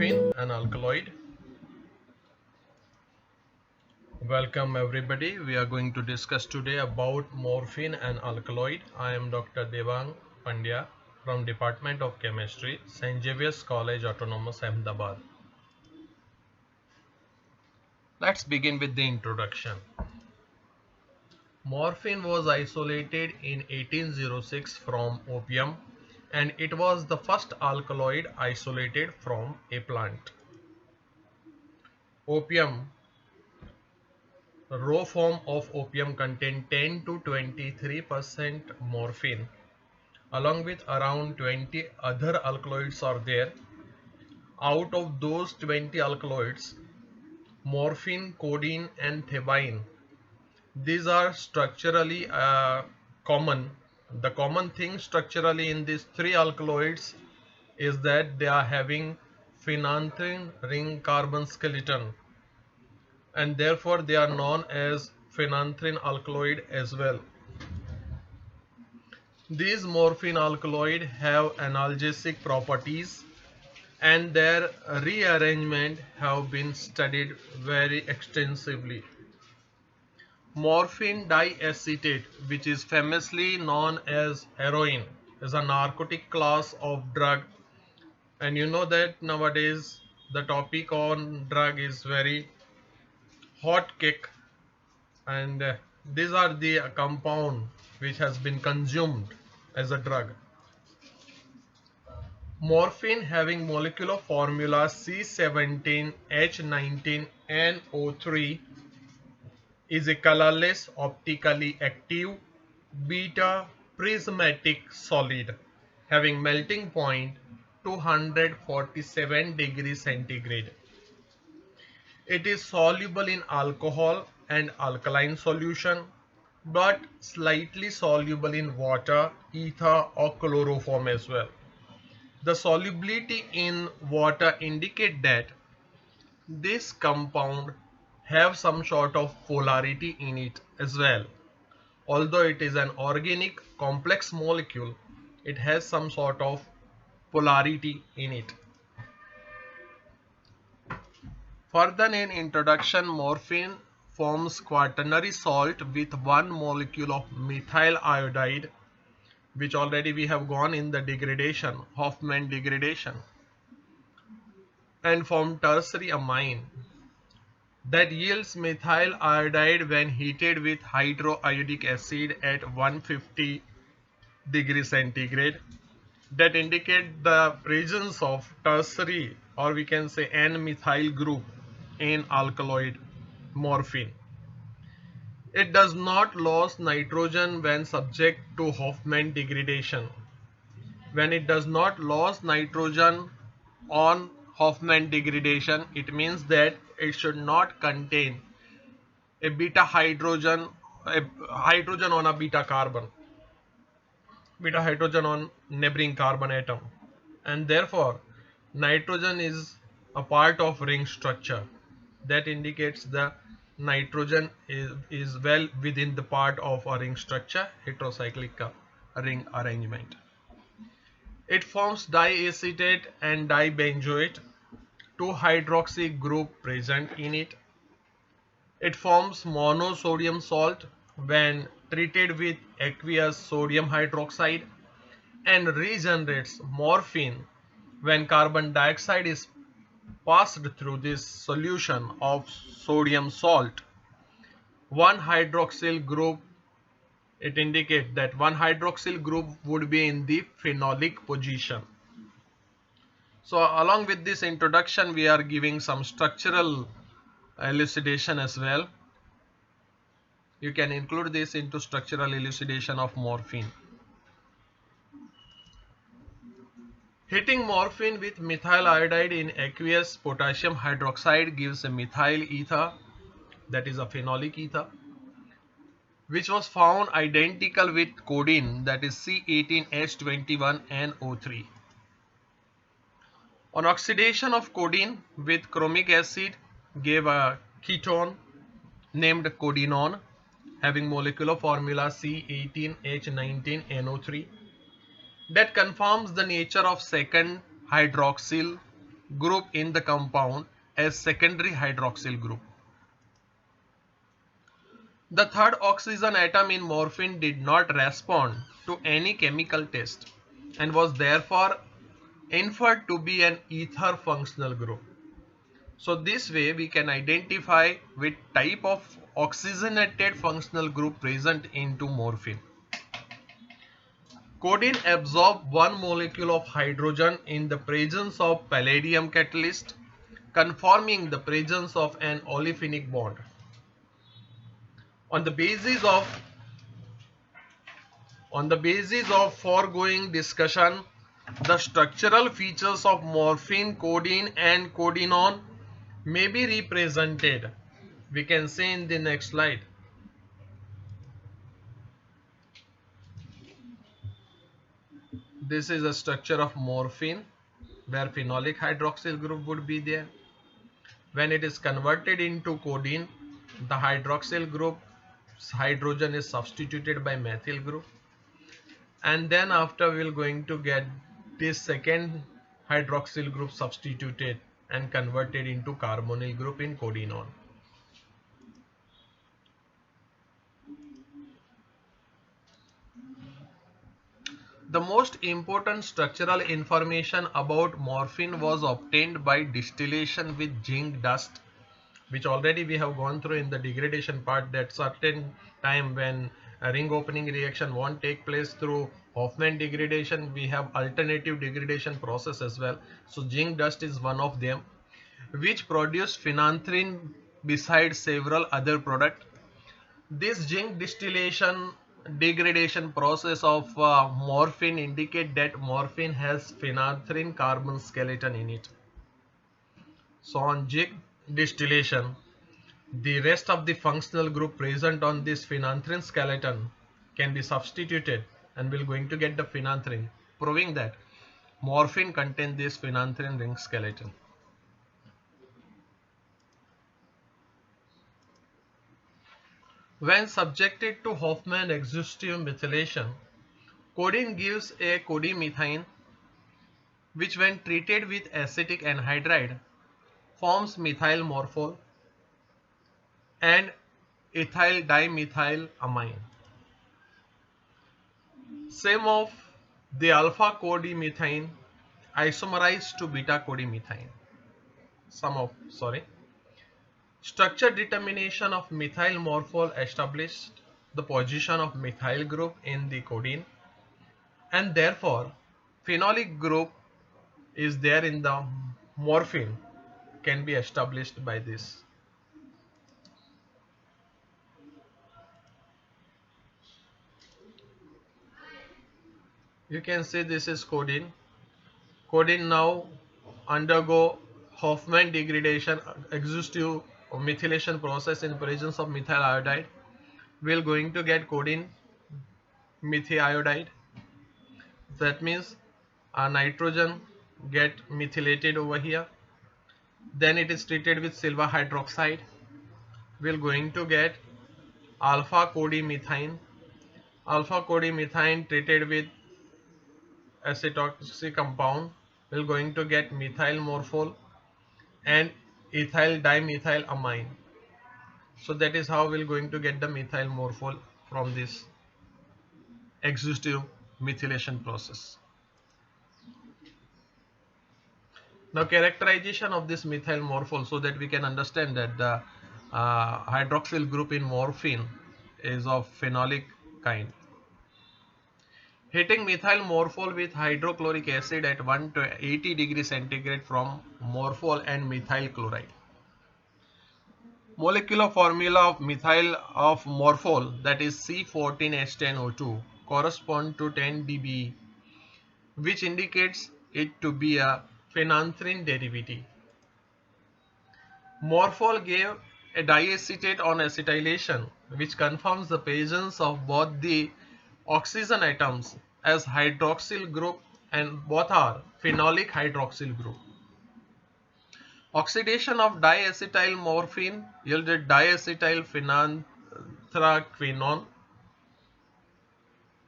Morphine, an alkaloid. Welcome everybody. We are going to discuss today about morphine and alkaloid. I am Dr. Devang Pandya from Department of Chemistry, St. Xavier's College Autonomous, Ahmedabad. Let's begin with the introduction. Morphine was isolated in 1806 from opium, and it was the first alkaloid isolated from a plant. Opium, raw form of opium, contain 10 to 23% morphine, along with around 20 other alkaloids are there. Out of those 20 alkaloids, morphine, codeine and thebaine, these are structurally common. The common thing structurally in these three alkaloids is that they are having phenanthrene ring carbon skeleton, and therefore they are known as phenanthrene alkaloid as well. These morphine alkaloid have analgesic properties, and their rearrangement have been studied very extensively. Morphine diacetate, which is famously known as heroin, is a narcotic class of drug, and you know that nowadays the topic on drug is very hot kick, and these are the compound which has been consumed as a drug. Morphine, having molecular formula C17H19NO3, is a colorless, optically active, beta prismatic solid having melting point 247 degrees centigrade. It is soluble in alcohol and alkaline solution, but slightly soluble in water, ether or chloroform as well. The solubility in water indicate that this compound have some sort of polarity in it as well. Although it is an organic complex molecule, it has some sort of polarity in it. Further in introduction, morphine forms quaternary salt with one molecule of methyl iodide, which already we have gone in the degradation, Hofmann degradation, and form tertiary amine that yields methyl iodide when heated with hydroiodic acid at 150 degrees centigrade. That indicate the presence of tertiary, or we can say N-methyl group in alkaloid morphine. It does not lose nitrogen when subject to Hofmann degradation. When it does not lose nitrogen on Hofmann degradation, it means that it should not contain a beta hydrogen, a hydrogen on a beta hydrogen on neighboring carbon atom, and therefore nitrogen is a part of ring structure. That indicates the nitrogen is well within the part of a ring structure, heterocyclic ring arrangement. It forms diacetate and dibenzoate, two hydroxy group present in it. It forms monosodium salt when treated with aqueous sodium hydroxide, and regenerates morphine when carbon dioxide is passed through this solution of sodium salt. One hydroxyl group, it indicates that one hydroxyl group would be in the phenolic position. So along with this introduction, we are giving some structural elucidation as well. You can include this into structural elucidation of morphine. Heating morphine with methyl iodide in aqueous potassium hydroxide gives a methyl ether, that is a phenolic ether, which was found identical with codeine, that is C18H21NO3. On oxidation of codeine with chromic acid gave a ketone named codinone having molecular formula C18H19NO3 that confirms the nature of second hydroxyl group in the compound as secondary hydroxyl group. The third oxygen atom in morphine did not respond to any chemical test and was therefore inferred to be an ether functional group. So this way we can identify which type of oxygenated functional group present into morphine. Codeine absorbs one molecule of hydrogen in the presence of palladium catalyst, confirming the presence of an olefinic bond. On the basis of foregoing discussion, the structural features of morphine, codeine and codenone may be represented. We can see in the next slide. This is a structure of morphine where phenolic hydroxyl group would be there. When it is converted into codeine, the hydroxyl group's hydrogen is substituted by methyl group, and then after we are going to get this second hydroxyl group substituted and converted into carbonyl group in codenone. The most important structural information about morphine was obtained by distillation with zinc dust, which already we have gone through in the degradation part, that certain time when a ring opening reaction won't take place through Hofmann degradation, we have alternative degradation process as well. So zinc dust is one of them, which produce phenanthrene besides several other products. This zinc distillation degradation process of morphine indicate that morphine has phenanthrene carbon skeleton in it. So on zinc distillation, the rest of the functional group present on this phenanthrene skeleton can be substituted and we're going to get the phenanthrene, proving that morphine contains this phenanthrene ring skeleton. When subjected to Hofmann exhaustive methylation, codeine gives a codimethine, which when treated with acetic anhydride forms methyl morphol and ethyl dimethylamine. Same of the alpha codimethine isomerized to beta codimethine. Structure determination of methyl morphol established the position of methyl group in the codeine, and therefore phenolic group is there in the morphine can be established by this. You can say this is codeine. Codeine now undergo Hofmann degradation, exhaustive methylation process in presence of methyl iodide. We are going to get codeine methiodide. That means a nitrogen get methylated over here. Then it is treated with silver hydroxide. We are going to get alpha codimethine. Alpha codimethine treated with acetoxy compound. We are going to get methyl morphol and ethyl dimethylamine. So that is how we are going to get the methyl morphol from this exhaustive methylation process. Now characterization of this methyl morphol, so that we can understand that the hydroxyl group in morphine is of phenolic kind. Heating methyl morphol with hydrochloric acid at 180 degrees centigrade from morphol and methyl chloride. Molecular formula of methyl of morphol, that is C14H10O2, correspond to 10 dBe, which indicates it to be a phenanthrene derivative. Morphol gave a diacetate on acetylation, which confirms the presence of both the oxygen atoms as hydroxyl group and both are phenolic hydroxyl group. Oxidation of diacetyl morphine yielded diacetyl phenanthraquinone,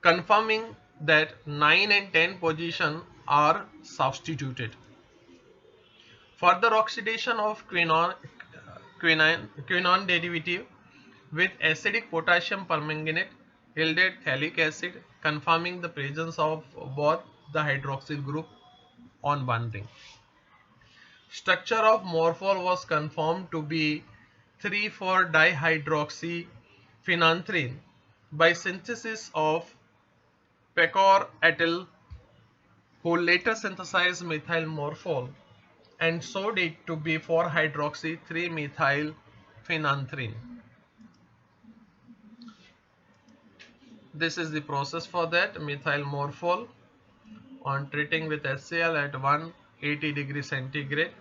confirming that 9 and 10 position are substituted. Further oxidation of quinone derivative with acidic potassium permanganate yielded phthalic acid, confirming the presence of both the hydroxyl group on one ring. Structure of morphol was confirmed to be 3,4-dihydroxyphenanthrene by synthesis of Pecor et al., who later synthesized methyl morphol and showed it to be 4-hydroxy-3-methylphenanthrene. This is the process for that. Methyl morphol, on treating with HCl at 180 degrees centigrade,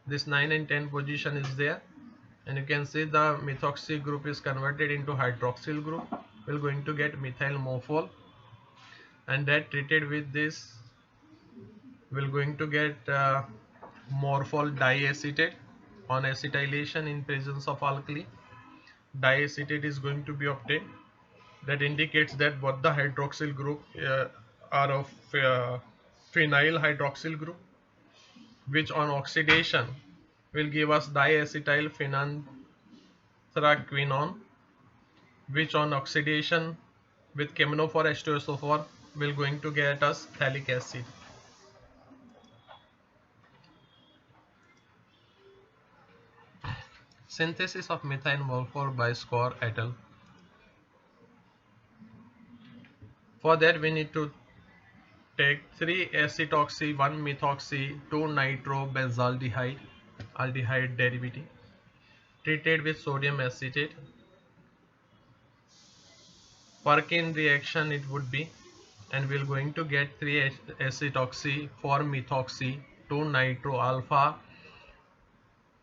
this 9 and 10 position is there, and you can see the methoxy group is converted into hydroxyl group. We're going to get methyl morphol, and that treated with this we're going to get morphol diacetate. On acetylation in presence of alkali, diacetate is going to be obtained. That indicates that both the hydroxyl group are of phenyl hydroxyl group, which on oxidation will give us diacetyl phenanthraquinone, which on oxidation with KMnO4 H2SO4 will going to get us phthalic acid. Synthesis of methyl morphol by Skor et al. For that we need to take 3-acetoxy, 1-methoxy, 2-nitrobenzaldehyde aldehyde derivative treated with sodium acetate. Perkin reaction it would be, and we're going to get 3-acetoxy, 4-methoxy, 2-nitro-alpha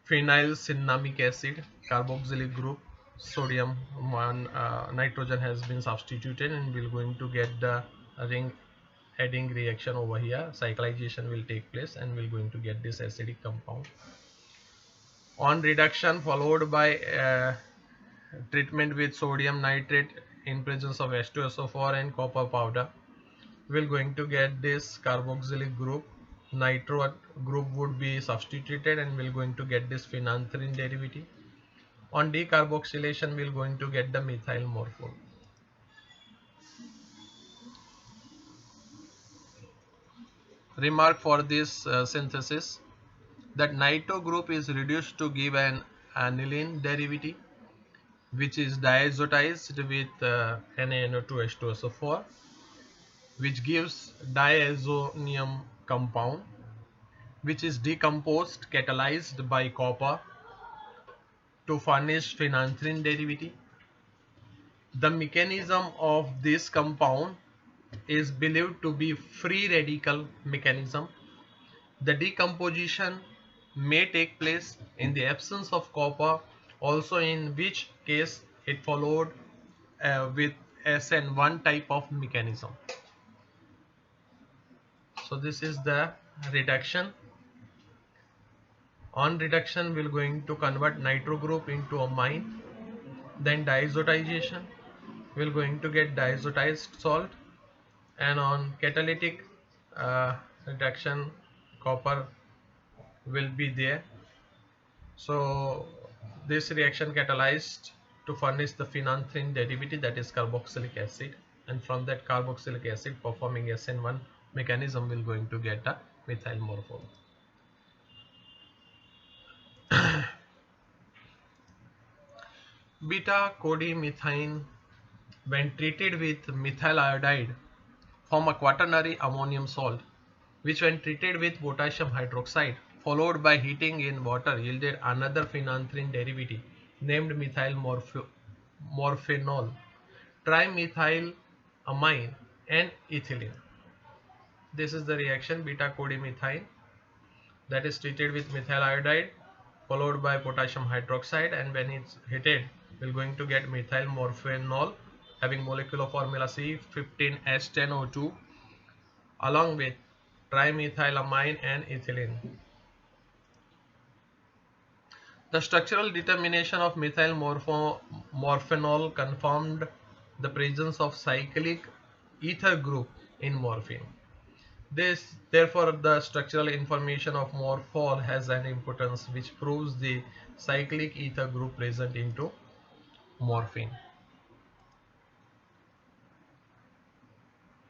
phenylcinnamic acid, carboxylic group, sodium, nitrogen has been substituted, and we're going to get the ring adding reaction over here. Cyclization will take place, and we're going to get this acidic compound. On reduction followed by treatment with sodium nitrate in presence of H2SO4 and copper powder, we're going to get this carboxylic group. Nitro group would be substituted, and we're going to get this phenanthrene derivative. On decarboxylation, we're going to get the methyl morphol. Remark for this synthesis, that nitro group is reduced to give an aniline derivative, which is diazotized with NaNO2H2SO4, which gives diazonium compound, which is decomposed catalyzed by copper to furnish phenanthrene derivative. The mechanism of this compound is believed to be free radical mechanism. The decomposition may take place in the absence of copper, also in which case it followed with SN1 type of mechanism. So this is the reduction. On reduction, we're going to convert nitro group into amine. Then diazotization, we're going to get diazotized salt, and on catalytic reduction, copper will be there. So this reaction catalyzed to furnish the phenanthrene derivative, that is carboxylic acid, and from that carboxylic acid performing SN1 mechanism, we're going to get a methyl morphol. Beta codimethine, when treated with methyl iodide, form a quaternary ammonium salt, which when treated with potassium hydroxide followed by heating in water yielded another phenanthrene derivative named methyl morphenol, trimethylamine and ethylene. This is the reaction beta codimethine, that is treated with methyl iodide followed by potassium hydroxide, and when it's heated we're going to get methyl morphenol having molecular formula C15H10O2 along with trimethylamine and ethylene. The structural determination of methyl morphenol confirmed the presence of cyclic ether group in morphine. Therefore, the structural information of morphol has an importance which proves the cyclic ether group present into morphine.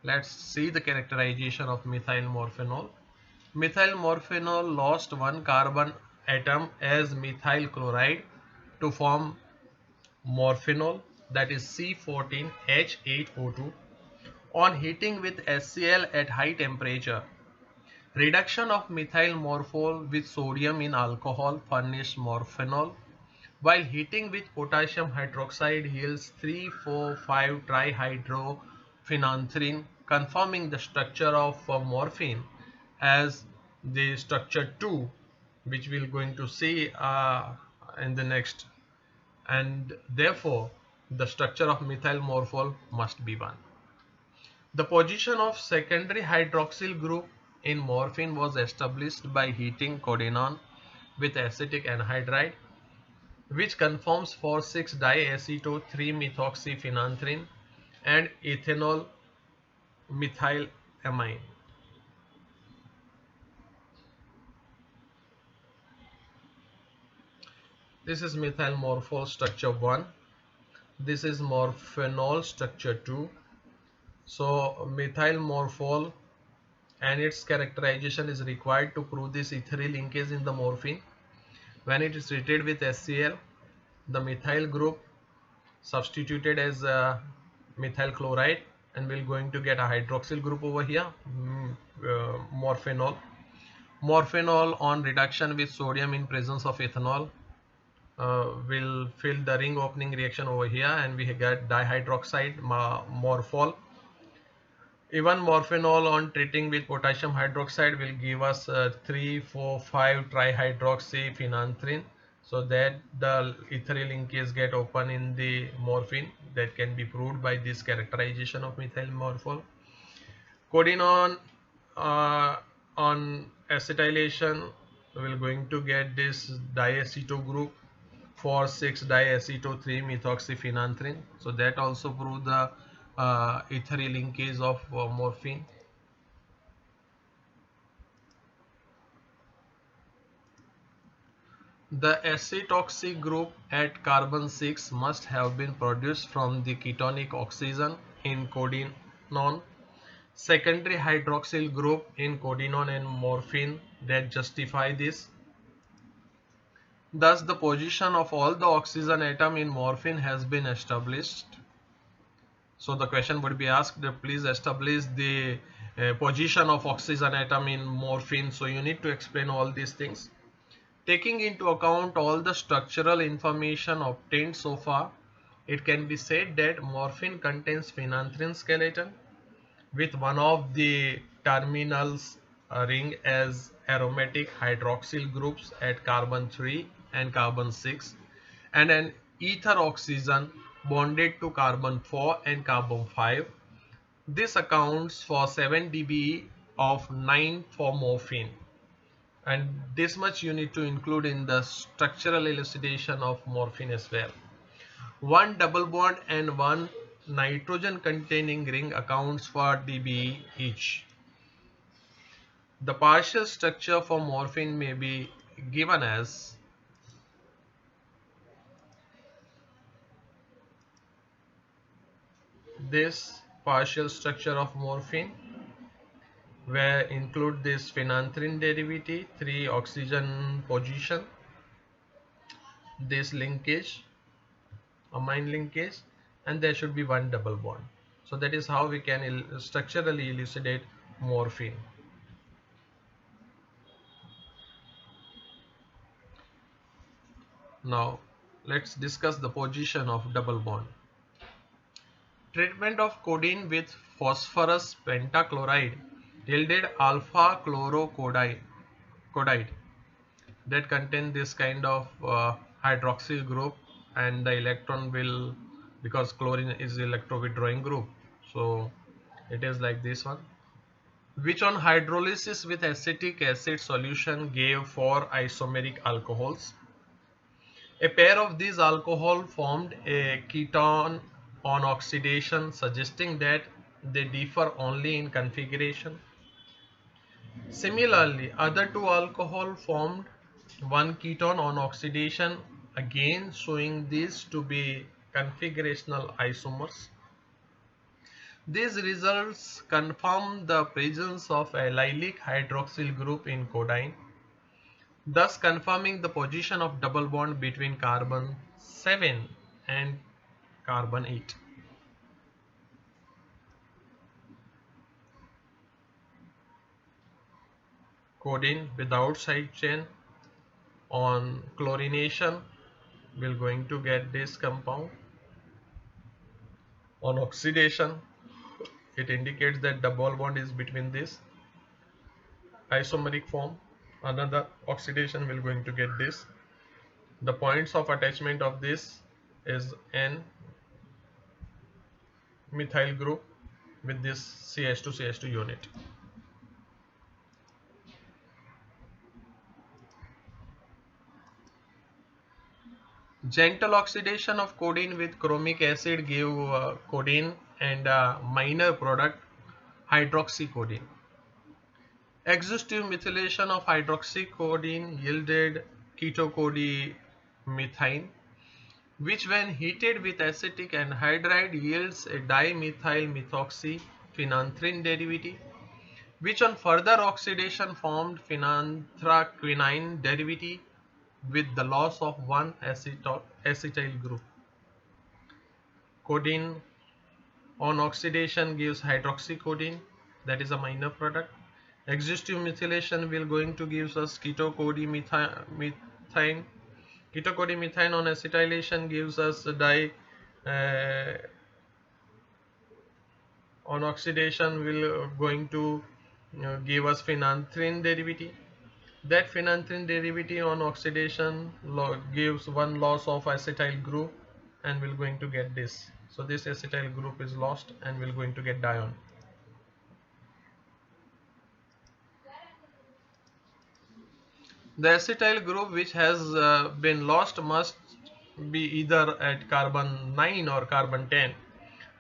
Let's see the characterization of methyl morphenol. Methyl morphenol lost one carbon atom as methyl chloride to form morphenol, that is C14H8O2. On heating with HCl at high temperature, reduction of methyl morphol with sodium in alcohol furnished morphenol, while heating with potassium hydroxide yields 3,4,5 trihydrophenanthrin, confirming the structure of morphine as the structure 2, which we're going to see in the next, and therefore the structure of methyl morphol must be 1. The position of secondary hydroxyl group in morphine was established by heating codenon with acetic anhydride, which conforms for 6-diaceto-3-methoxyphenanthrin and ethanol methylamine. This is methyl morphol structure 1. This is morphenol structure 2. So methyl morphol and its characterization is required to prove this etheryl linkage in the morphine. When it is treated with HCl, the methyl group substituted as methyl chloride, and we're going to get a hydroxyl group over here, morphenol. Morphenol on reduction with sodium in presence of ethanol will fill the ring opening reaction over here, and we get dihydroxide morphol. Even morphenol on treating with potassium hydroxide will give us 3,4,5 trihydroxyphenanthrin, so that the etheryl linkage get open in the morphine. That can be proved by this characterization of methyl morphol. Codenon on acetylation, we're going to get this diaceto group for 6-diaceto-3-methoxyphenanthrin, so that also proves the etheryl linkage of morphine. The acetoxy group at carbon 6 must have been produced from the ketonic oxygen in codenon, secondary hydroxyl group in codenon and morphine that justify this. Thus, the position of all the oxygen atom in morphine has been established. So the question would be asked, please establish the position of oxygen atom in morphine. So you need to explain all these things. Taking into account all the structural information obtained so far, it can be said that morphine contains phenanthrin skeleton with one of the terminals ring as aromatic hydroxyl groups at carbon 3 and carbon 6, and an ether oxygen bonded to carbon 4 and carbon 5. This accounts for 7 dBe of 9 for morphine, and this much you need to include in the structural elucidation of morphine as well. One double bond and one nitrogen containing ring accounts for dBe each. The partial structure for morphine may be given as this partial structure of morphine, where include this phenanthrin derivative, 3 oxygen position, this linkage, amine linkage, and there should be one double bond. So that is how we can structurally elucidate morphine. Now let's discuss the position of double bond. Treatment of codeine with phosphorus pentachloride yielded alpha chlorocodide that contain this kind of hydroxyl group, and the electron will, because chlorine is electro withdrawing group, so it is like this one, which on hydrolysis with acetic acid solution gave 4 isomeric alcohols. A pair of these alcohol formed a keton on oxidation, suggesting that they differ only in configuration. Similarly, other two alcohol formed one ketone on oxidation, again showing these to be configurational isomers. These results confirm the presence of a allylic hydroxyl group in codeine, thus confirming the position of double bond between carbon 7 and carbon 8. Codeine without side chain on chlorination we're going to get this compound. On oxidation it indicates that double bond is between this isomeric form. Another oxidation we're going to get this. The points of attachment of this is N methyl group with this CH2 unit. Gentle oxidation of codeine with chromic acid gave codeine and a minor product hydroxycodeine. Exhaustive methylation of hydroxycodeine yielded ketocodimethine, which when heated with acetic anhydride yields a dimethyl methoxyphenanthrin derivative, which on further oxidation formed phenanthraquinone derivative with the loss of one acetyl group. Codeine on oxidation gives hydroxycodeine, that is a minor product. Exhaustive methylation will going to give us ketocodimethine. Ketocodimethine on acetylation gives us uh, on oxidation will going to give us phenanthrin derivative. That phenanthrin derivative on oxidation gives one loss of acetyl group and we're going to get this. So this acetyl group is lost and we're going to get dione. The acetyl group which has been lost must be either at carbon 9 or carbon 10,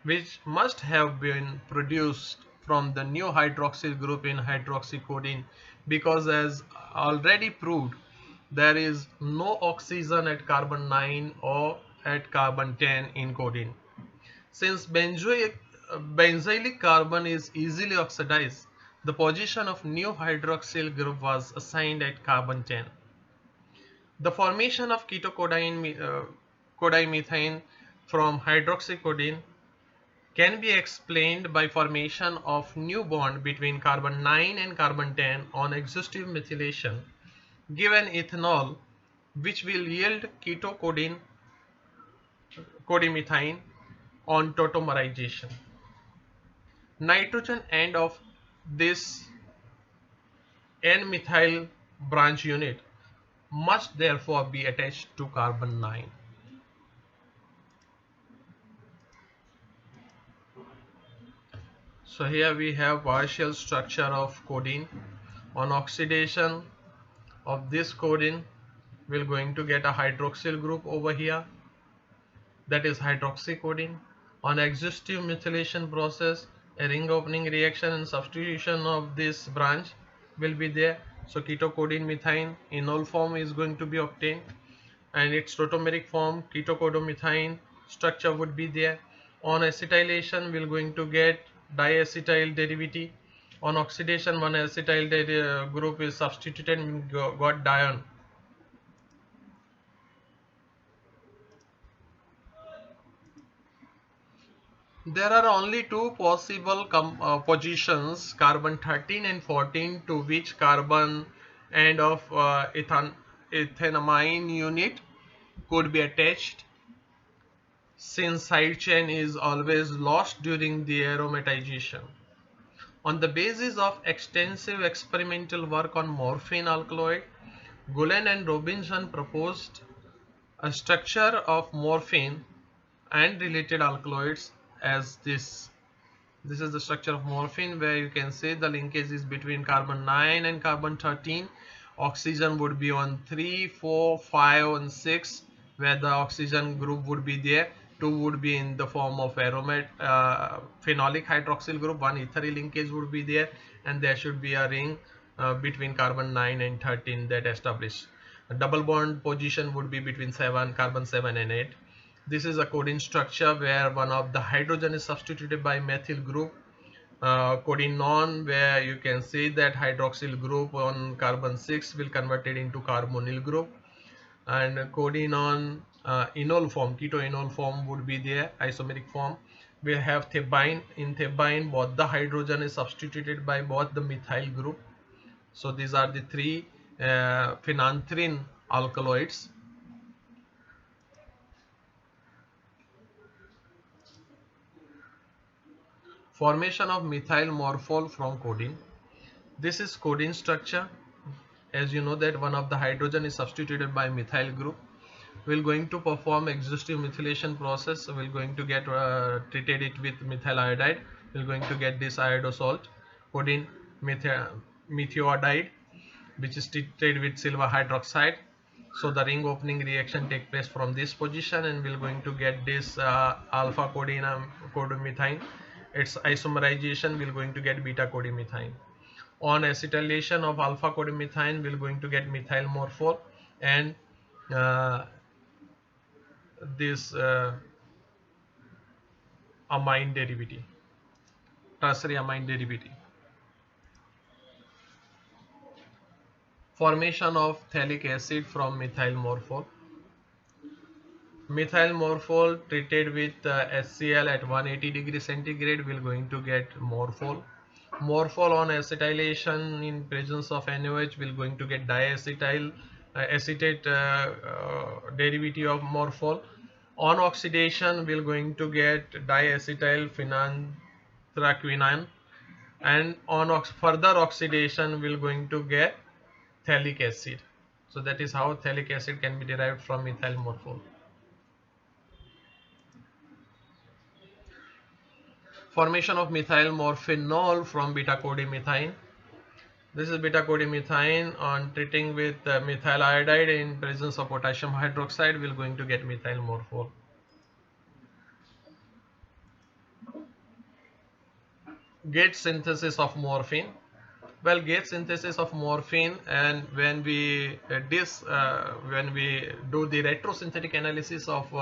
which must have been produced from the new hydroxyl group in hydroxycodeine, because as already proved there is no oxygen at carbon 9 or at carbon 10 in codeine. Since benzoylic carbon is easily oxidized, the position of new hydroxyl group was assigned at carbon 10. The formation of codimethane from hydroxycodeine can be explained by formation of new bond between carbon 9 and carbon 10 on exhaustive methylation given ethanol, which will yield codimethine on tautomerization. Nitrogen end of this N-methyl branch unit must therefore be attached to carbon 9. So here we have partial structure of codeine. On oxidation of this codeine, we're going to get a hydroxyl group over here, that is hydroxycodeine. On exhaustive methylation process, a ring opening reaction and substitution of this branch will be there. So ketocodine methine enol form is going to be obtained, and its tautomeric form ketocodomethine structure would be there. On acetylation we're going to get diacetyl derivative. On oxidation one acetyl group is substituted and got dione. There are only two possible positions, carbon 13 and 14, to which carbon end of ethanamine unit could be attached, since side chain is always lost during the aromatization. On the basis of extensive experimental work on morphine alkaloid, Gulen and Robinson proposed a structure of morphine and related alkaloids as this. This is the structure of morphine, where you can say the linkage is between carbon 9 and carbon 13. Oxygen would be on 3, 4, 5 and 6, where the oxygen group would be there. 2 would be in the form of phenolic hydroxyl group. 1 ethyl linkage would be there, and there should be a ring between carbon 9 and 13 that established. A double bond position would be between carbon 7 and 8. This is a codeine structure where one of the hydrogen is substituted by methyl group. Codeine where you can see that hydroxyl group on carbon 6 will convert it into carbonyl group, and codeine on enol form, ketoenol form would be their isomeric form. We have thebine. In thebine, both the hydrogen is substituted by both the methyl group. So these are the three phenanthrene alkaloids. Formation of methyl morphol from codeine. This is codeine structure. As you know that one of the hydrogen is substituted by methyl group. We're going to perform exhaustive methylation process. So we're going to get treated it with methyl iodide. We're going to get this iodosalt, codeine methiodide, which is treated with silver hydroxide. So the ring opening reaction take place from this position, and we're going to get this alpha codimethine. Its isomerization, we're going to get beta codimethine. On acetylation of alpha codimethine, we're going to get methyl morphol and this amine derivative, tertiary amine derivative. Formation of phthalic acid from methyl morphol. Methyl morphol treated with HCl at 180 degree centigrade, we're going to get morphol. Morphol on acetylation in presence of NaOH, we're going to get diacetyl acetate derivative of morphol. On oxidation, we're going to get diacetyl phenanthraquinone, and on further oxidation, we're going to get phthalic acid. So that is how phthalic acid can be derived from methyl morphol. Formation of methyl morphinol from beta codimethine. This is beta codimethine. On treating with methyl iodide in presence of potassium hydroxide, we're going to get methyl morphol. Gate synthesis of morphine. Well, gate synthesis of morphine, and when we do the retrosynthetic analysis of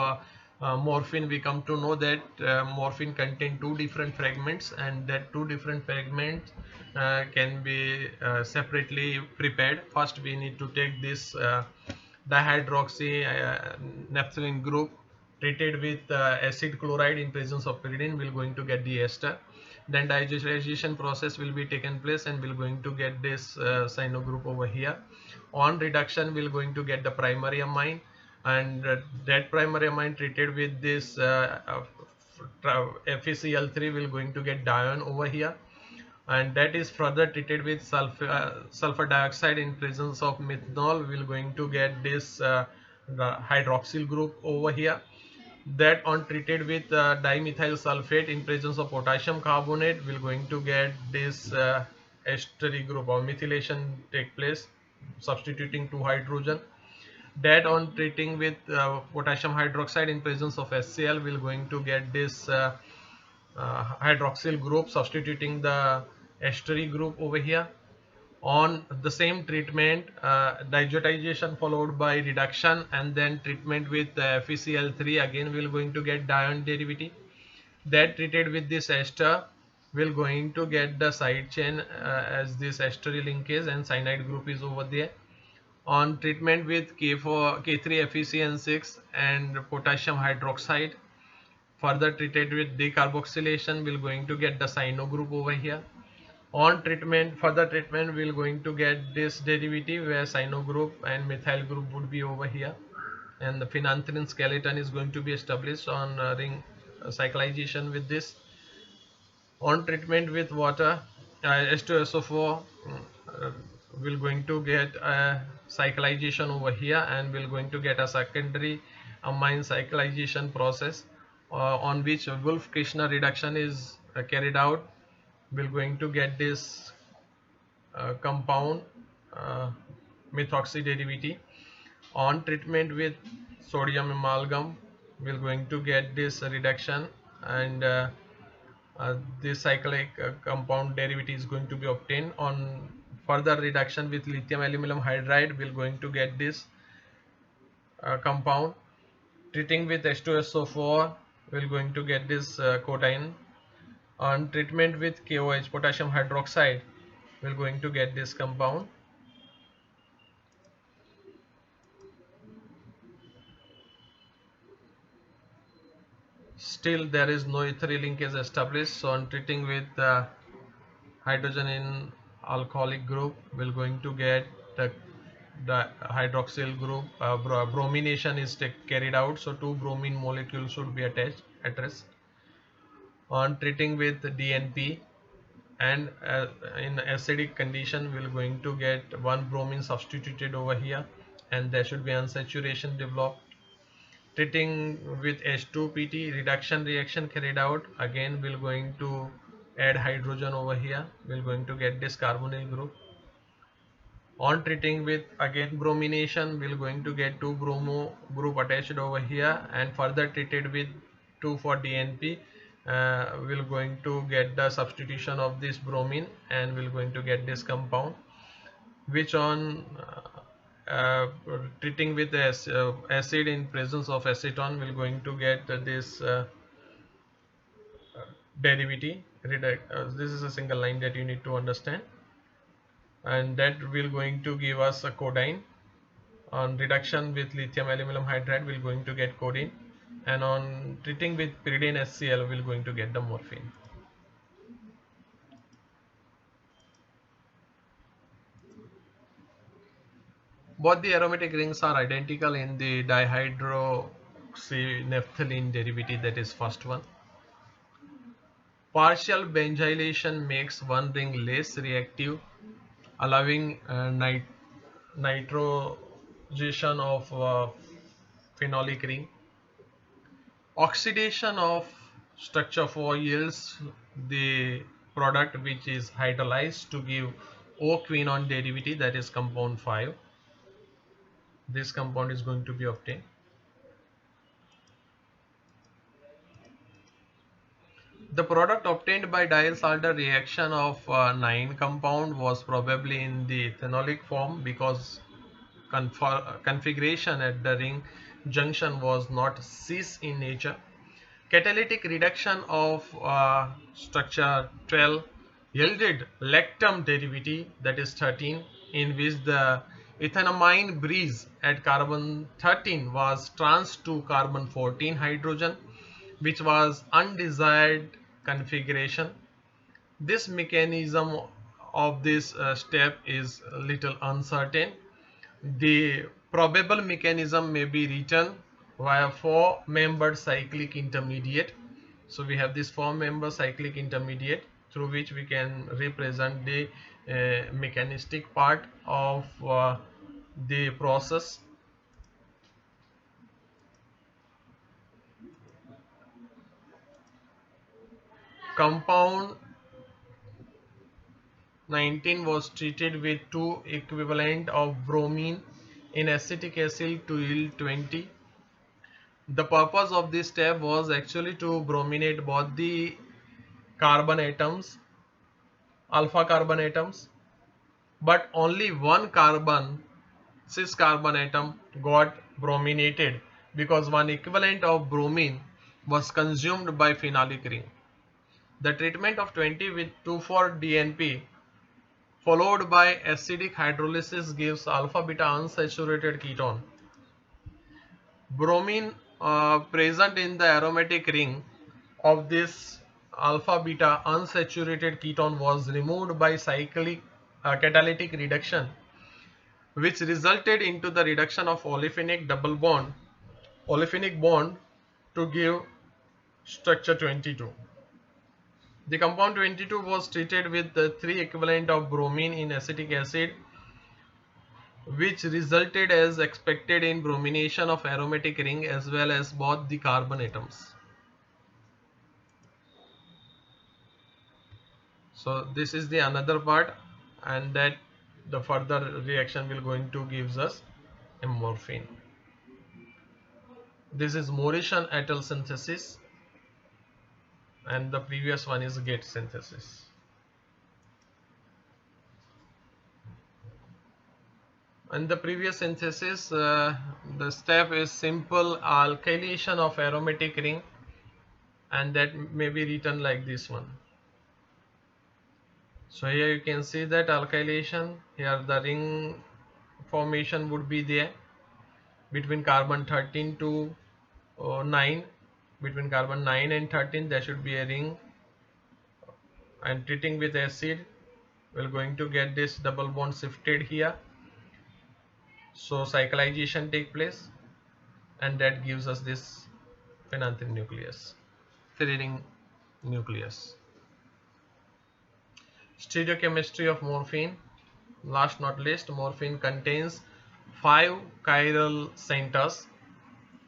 morphine, we come to know that morphine contain two different fragments, and that two different fragments can be separately prepared. First, we need to take this dihydroxy naphthalene group treated with acid chloride in presence of pyridine. We're going to get the ester. Then digestion process will be taken place, and we're going to get this cyano group over here. On reduction, we're going to get the primary amine, and that primary amine treated with this FeCl3, we're going to get dione over here, and that is further treated with sulfur dioxide in presence of methanol. We're going to get this the hydroxyl group over here. That on treated with dimethyl sulfate in presence of potassium carbonate, we're going to get this estery group, or methylation take place, substituting two hydrogen. That on treating with potassium hydroxide in presence of HCl, we're going to get this hydroxyl group, substituting the estery group over here. On the same treatment, diazotization followed by reduction, and then treatment with FeCl3, again we're going to get dione derivative. That treated with this ester, we're going to get the side chain as this estery linkage, and cyanide group is over there. On treatment with K3FeCN6 and potassium hydroxide, further treated with decarboxylation, we're going to get the cyano group over here. On treatment, further treatment, we're going to get this derivative where cyano group and methyl group would be over here, and the phenanthrene skeleton is going to be established on ring cyclization with this. On treatment with water, H2SO4, we're going to get a cyclization over here, and we're going to get a secondary amine cyclization process on which Wolff-Kishner reduction is carried out. We're going to get this compound methoxy derivative. On treatment with sodium amalgam, we're going to get this reduction, and this cyclic compound derivative is going to be obtained. On further reduction with lithium aluminum hydride, we're going to get this compound. Treating with H2SO4, we're going to get this codeine. On treatment with KOH, potassium hydroxide, we're going to get this compound. Still there is no ethyl linkage established, so on treating with hydrogen in alcoholic group, we're going to get the hydroxyl group. Bromination is carried out, so two bromine molecules should be attached at rest. On treating with DNP, and in acidic condition, we're going to get one bromine substituted over here, and there should be unsaturation developed. Treating with H2PT, reduction reaction carried out, again we're going to add hydrogen over here, we're going to get this carbonyl group. On treating with again bromination, we're going to get two bromo group attached over here, and further treated with 2,4-DNP, we're going to get the substitution of this bromine, and we're going to get this compound, which on treating with acid in presence of acetone, we're going to get this derivative. This is a single line that you need to understand, and that will going to give us a codeine. On reduction with lithium aluminum hydride, we're going to get codeine, and on treating with pyridine HCl, we're going to get the morphine. Both the aromatic rings are identical in the dihydroxynephthalene derivative, that is first one. Partial benzylation makes one ring less reactive, allowing nitrogenation of phenolic ring. Oxidation of structure 4 yields the product which is hydrolyzed to give O-quinone derivative, that is compound 5. This compound is going to be obtained. The product obtained by Diels-Alder reaction of 9 compound was probably in the phenolic form, because configuration at the ring junction was not cis in nature. Catalytic reduction of structure 12 yielded lactam derivative, that is 13, in which the ethanamine breeze at carbon 13 was trans to carbon 14 hydrogen, which was undesired configuration. This mechanism of this step is a little uncertain. The probable mechanism may be written via 4-membered cyclic intermediate. So we have this 4-member cyclic intermediate through which we can represent the mechanistic part of the process. Compound 19 was treated with 2 equivalent of bromine in acetic acid to yield 20. The purpose of this step was actually to brominate both the carbon atoms, alpha carbon atoms, but only one cis carbon atom got brominated, because one equivalent of bromine was consumed by phenolic ring. The treatment of 20 with 2,4-DNP followed by acidic hydrolysis gives alpha beta unsaturated ketone. Bromine present in the aromatic ring of this alpha beta unsaturated ketone was removed by cyclic catalytic reduction, which resulted into the reduction of olefinic bond to give structure 22. The compound 22 was treated with the 3 equivalent of bromine in acetic acid, which resulted as expected in bromination of aromatic ring as well as both the carbon atoms. So this is the another part, and that the further reaction will going to gives us a morphine. This is Morrison et al. Synthesis, and the previous one is Gates synthesis. In the previous synthesis, the step is simple alkylation of aromatic ring, and that may be written like this one. So here you can see that alkylation. Here the ring formation would be there between carbon 13 to 9. Between carbon 9 and 13 there should be a ring, and treating with acid we're going to get this double bond shifted here. So cyclization take place, and that gives us this phenanthrene nucleus, serine nucleus. Stereochemistry of morphine. Last not least, morphine contains 5 chiral centers,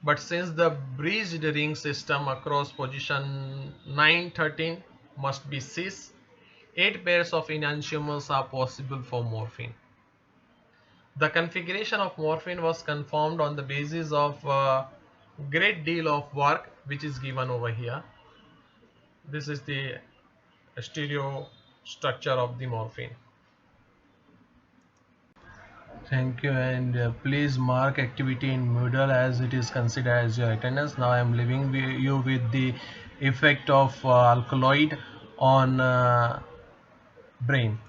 but since the bridged ring system across position 9 13 must be cis, 8 pairs of enantiomers are possible for morphine. The configuration of morphine was confirmed on the basis of a great deal of work which is given over here. This is the stereo structure of the morphine. Thank you, and please mark activity in Moodle as it is considered as your attendance. Now I am leaving you with the effect of alkaloid on brain.